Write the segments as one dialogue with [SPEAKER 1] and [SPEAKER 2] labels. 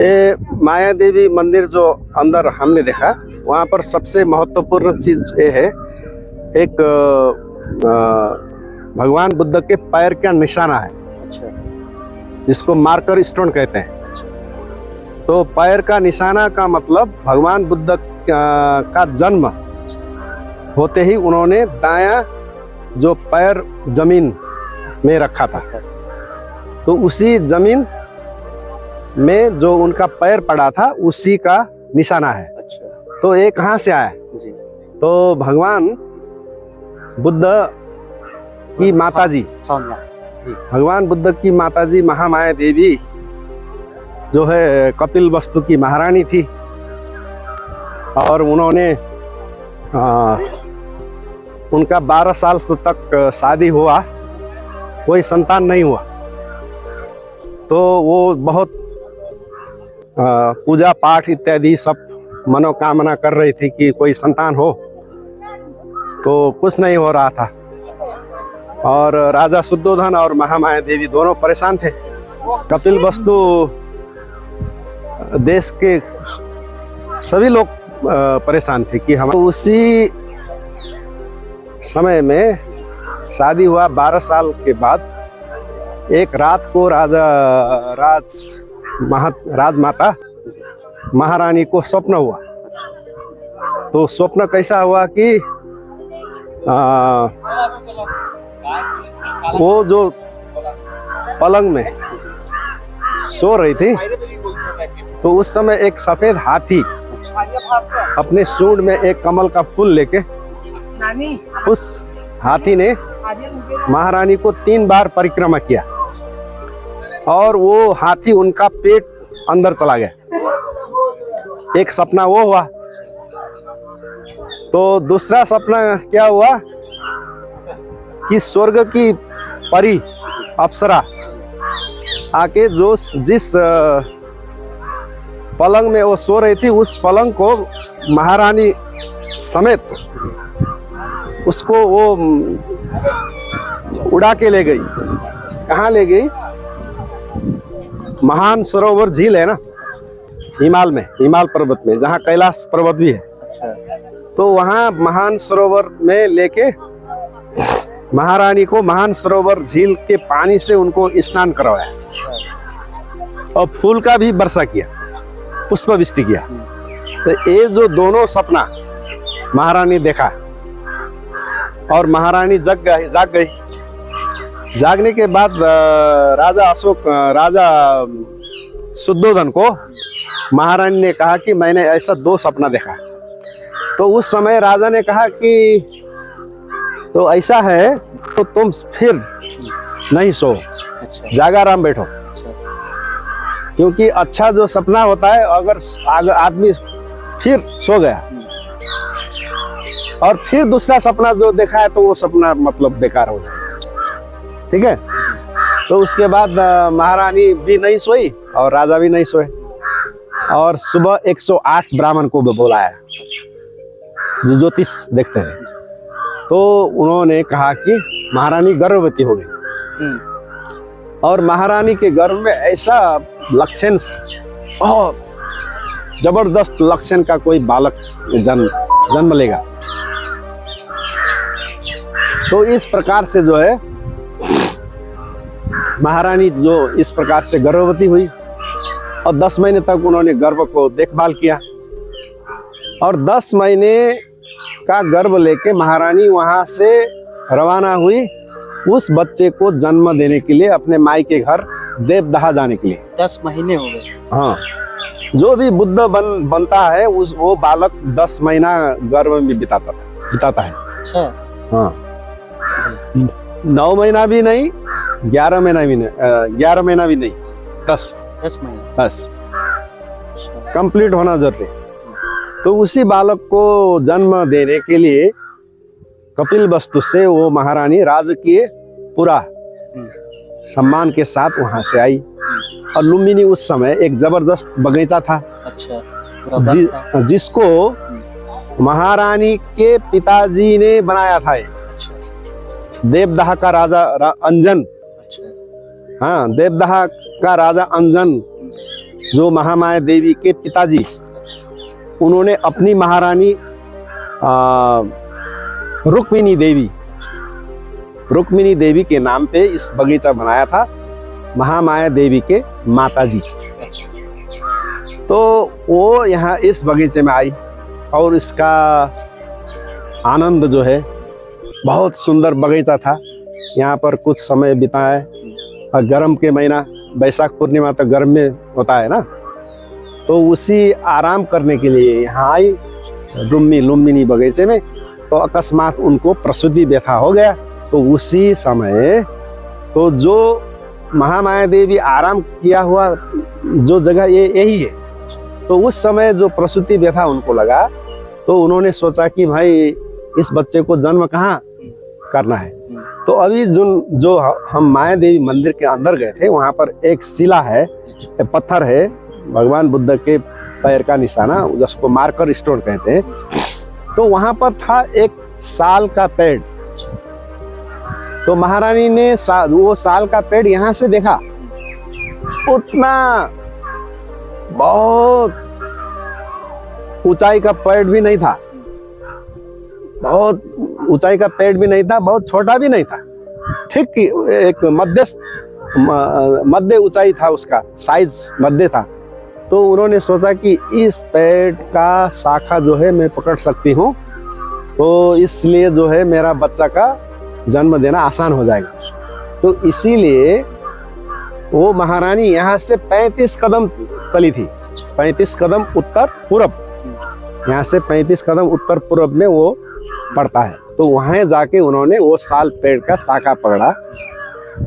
[SPEAKER 1] ये माया देवी मंदिर जो अंदर हमने देखा, वहाँ पर सबसे महत्वपूर्ण चीज ये है, एक भगवान बुद्ध के पैर का निशाना है।
[SPEAKER 2] अच्छा।
[SPEAKER 1] जिसको मार्कर स्टोन कहते हैं।
[SPEAKER 2] अच्छा।
[SPEAKER 1] तो पैर का निशाना का मतलब भगवान बुद्ध का जन्म होते ही उन्होंने दायां जो पैर जमीन में रखा था, तो उसी जमीन में जो उनका पैर पड़ा था उसी का निशाना है।
[SPEAKER 2] अच्छा।
[SPEAKER 1] तो ये कहाँ से आया?
[SPEAKER 2] जी।
[SPEAKER 1] तो भगवान बुद्ध की माताजी,
[SPEAKER 2] जी।
[SPEAKER 1] भगवान बुद्ध की माताजी महामाया देवी जो है कपिल वस्तु की महारानी थी, और उन्होंने उनका 12 साल तक शादी हुआ, कोई संतान नहीं हुआ। तो वो बहुत पूजा पाठ इत्यादि सब मनोकामना कर रही थी कि कोई संतान हो, तो कुछ नहीं हो रहा था। और राजा शुद्धोधन और महामाया देवी दोनों परेशान थे। कपिल वस्तु देश के सभी लोग परेशान थे कि हम उसी समय में शादी हुआ 12 साल के बाद एक रात को राजमाता महारानी को स्वप्न हुआ। तो स्वप्न कैसा हुआ कि वो जो पलंग में सो रही थी, तो उस समय एक सफेद हाथी अपने सूंड में एक कमल का फूल लेके, उस हाथी ने महारानी को 3 बार परिक्रमा किया, और वो हाथी उनका पेट अंदर चला गया। एक सपना वो हुआ। तो दूसरा सपना क्या हुआ कि स्वर्ग की परी अप्सरा आके जो जिस पलंग में वो सो रही थी, उस पलंग को महारानी समेत उसको वो उड़ा के ले गई। कहाँ ले गई? महान सरोवर झील है ना हिमाल पर्वत में, जहाँ कैलाश पर्वत भी है। तो वहाँ महान सरोवर में लेके महारानी को महान सरोवर झील के पानी से उनको स्नान करवाया, और फूल का भी वर्षा किया, पुष्प वृष्टि किया। तो ये जो दोनों सपना महारानी देखा, और महारानी जाग गई। जागने के बाद राजा शुद्धोधन को महारानी ने कहा कि मैंने ऐसा 2 सपना देखा। तो उस समय राजा ने कहा कि तो ऐसा है तो तुम फिर नहीं सो, जागा आराम बैठो। क्योंकि अच्छा जो सपना होता है, अगर आदमी फिर सो गया और फिर दूसरा सपना जो देखा है, तो वो सपना मतलब बेकार हो जाए। ठीक है। तो उसके बाद महारानी भी नहीं सोई और राजा भी नहीं सोए, और सुबह 108 ब्राह्मण को बुलाया जो ज्योतिष देखते हैं। तो उन्होंने कहा कि महारानी गर्भवती हो गई, और महारानी के गर्भ में ऐसा लक्षण, बहुत जबरदस्त लक्षण का कोई बालक जन्म लेगा। तो इस प्रकार से जो है महारानी जो इस प्रकार से गर्भवती हुई, और 10 महीने तक उन्होंने गर्भ को देखभाल किया, और 10 महीने का गर्भ लेके महारानी वहां से रवाना हुई उस बच्चे को जन्म देने के लिए अपने माई के घर देवदहा जाने के लिए।
[SPEAKER 2] 10 महीने हो गए।
[SPEAKER 1] हाँ, जो भी बुद्ध बनता है वो बालक 10 महीना गर्भ में बिताता है।
[SPEAKER 2] अच्छा।
[SPEAKER 1] हाँ, 9 महीना भी नहीं, 11 महीना भी नहीं, 11 महीना भी नहीं, 10
[SPEAKER 2] महीने,
[SPEAKER 1] 10 कंप्लीट होना जरूरी। तो उसी बालक को जन्म देने के लिए कपिल वस्तु से वो महारानी राजकीय पूरा सम्मान के साथ वहां से आई। और लुम्बिनी उस समय एक जबरदस्त बगीचा था।
[SPEAKER 2] अच्छा।
[SPEAKER 1] जिसको महारानी के पिताजी ने बनाया था। देवदहा का राजा अंजन। हाँ, देवदहा का राजा अंजन जो महामाया देवी के पिताजी, उन्होंने अपनी महारानी रुक्मिणी देवी के नाम पे इस बगीचा बनाया था, महामाया देवी के माताजी। तो वो यहाँ इस बगीचे में आई और इसका आनंद जो है, बहुत सुंदर बगीचा था, यहाँ पर कुछ समय बिताए। और गर्म के महीना, बैसाख पूर्णिमा तो गर्म में होता है ना, तो उसी आराम करने के लिए यहाँ आई लुम्बिनी बगीचे में। तो अकस्मात उनको प्रसूति व्यथा हो गया। तो उसी समय तो जो महामाया देवी आराम किया हुआ जो जगह ये यही है, तो उस समय जो प्रसूति व्यथा उनको लगा, तो उन्होंने सोचा कि भाई इस बच्चे को जन्म कहाँ करना है। तो अभी जो हम माया देवी मंदिर के अंदर गए थे, वहाँ पर एक शिला है, एक पत्थर है, भगवान बुद्ध के पैर का निशाना, जिसको मार्कर स्टोन कहते हैं। तो वहाँ पर था एक साल का पेड़। तो महारानी ने वो साल का पेड़ यहाँ से देखा, उतना बहुत ऊंचाई का पेड़ भी नहीं था, बहुत ऊंचाई का पेड़ भी नहीं था, बहुत छोटा भी नहीं था, ठीक एक मध्य ऊंचाई था, उसका साइज मध्य था। तो उन्होंने सोचा कि इस पेड़ का शाखा जो है मैं पकड़ सकती हूँ, तो इसलिए जो है मेरा बच्चा का जन्म देना आसान हो जाएगा। तो इसीलिए वो महारानी यहाँ से 35 कदम चली थी, 35 कदम उत्तर पूर्व, यहाँ से 35 कदम उत्तर पूर्व में वो पड़ता है। तो वहाँ जाके उन्होंने वो साल पेड़ का शाखा पकड़ा,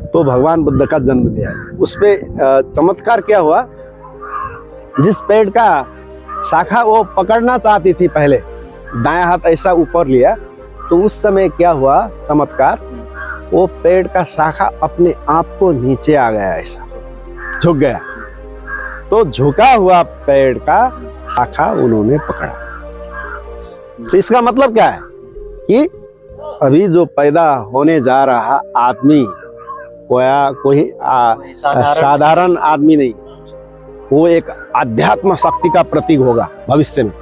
[SPEAKER 1] तो भगवान बुद्ध का जन्म दिया। उस पे चमत्कार क्या हुआ, जिस पेड़ का शाखा वो पकड़ना चाहती थी पहले, दायां हाथ ऐसा ऊपर लिया, तो उस समय क्या हुआ चमत्कार, वो पेड़ का शाखा अपने आप को नीचे आ गया, ऐसा झुक गया। तो झुका हुआ पेड़ का शाखा उन्होंने पकड़ा। तो इसका मतलब क्या है कि अभी जो पैदा होने जा रहा आदमी कोई साधारण आदमी नहीं, वो एक आध्यात्म शक्ति का प्रतीक होगा भविष्य में।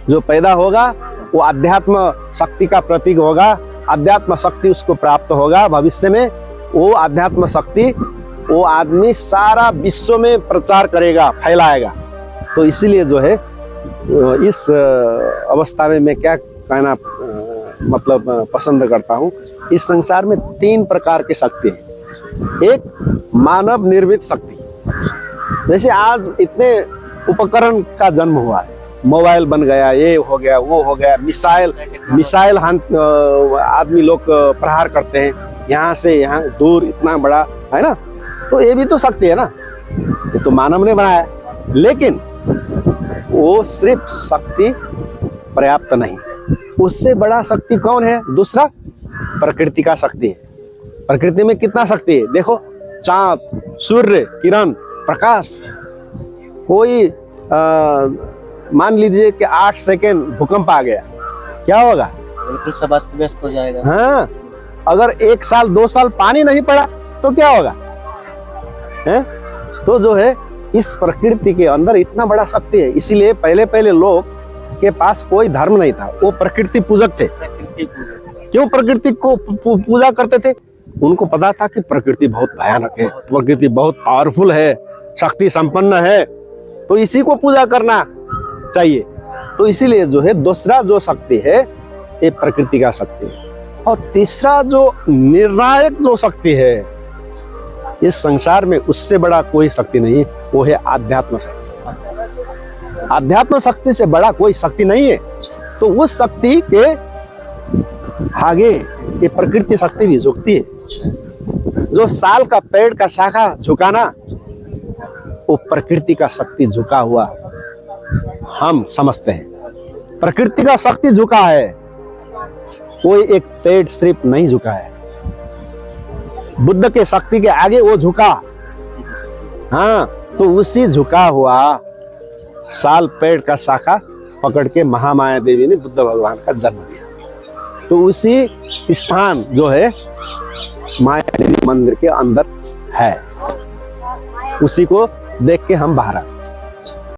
[SPEAKER 1] जो पैदा होगा वो आध्यात्म शक्ति का प्रतीक होगा, आध्यात्म शक्ति उसको प्राप्त होगा भविष्य में। वो आध्यात्म शक्ति वो आदमी सारा विश्व में प्रचार करेगा, फैलाएगा। तो इसीलिए जो है इस अवस्था में मैं क्या कहना मतलब पसंद करता हूँ, इस संसार में 3 प्रकार की शक्ति है। एक मानव निर्मित शक्ति, जैसे आज इतने उपकरण का जन्म हुआ है, मोबाइल बन गया, ये हो गया, वो हो गया, मिसाइल आदमी लोग प्रहार करते हैं यहाँ से यहाँ दूर, इतना बड़ा है ना। तो ये भी तो शक्ति है ना, ये तो मानव ने बनाया। लेकिन वो सिर्फ शक्ति पर्याप्त नहीं, उससे बड़ा शक्ति कौन है? दूसरा प्रकृति का शक्ति है। प्रकृति में कितना शक्ति है देखो, चांद, सूर्य, किरण, प्रकाश। कोई मान लीजिए कि 8 सेकेंड भूकंप आ गया, क्या होगा?
[SPEAKER 2] बिल्कुल सब अस्त व्यस्त हो जाएगा।
[SPEAKER 1] हाँ, अगर 1 साल 2 साल पानी नहीं पड़ा तो क्या होगा है? तो जो है इस प्रकृति के अंदर इतना बड़ा शक्ति है। इसीलिए पहले लोग के पास कोई धर्म नहीं था, वो प्रकृति पूजक थे। क्यों प्रकृति को पूजा करते थे? उनको पता था कि प्रकृति बहुत भयानक है, प्रकृति बहुत पावरफुल है, शक्ति संपन्न है, तो इसी को पूजा करना चाहिए। तो इसीलिए जो है दूसरा जो शक्ति है ये प्रकृति का शक्ति है। और तीसरा जो निर्णायक जो शक्ति है इस संसार में, उससे बड़ा कोई शक्ति नहीं, वो है आध्यात्म शक्ति। आध्यात्म शक्ति से बड़ा कोई शक्ति नहीं है। तो उस शक्ति के आगे ये प्रकृति शक्ति भी झुकती है। जो साल का पेड़ का शाखा झुकाना, वो प्रकृति का शक्ति झुका हुआ हम समझते हैं। प्रकृति का शक्ति झुका है, कोई एक पेड़ सिर्फ नहीं झुका है। बुद्ध के शक्ति के आगे वो झुका। हाँ, तो उसी झुका हुआ साल पेड़ का शाखा पकड़ के महामाया देवी ने बुद्ध भगवान का जन्म दिया। तो उसी स्थान जो है माया देवी मंदिर के अंदर है, उसी को देख के हम बाहर आ गए।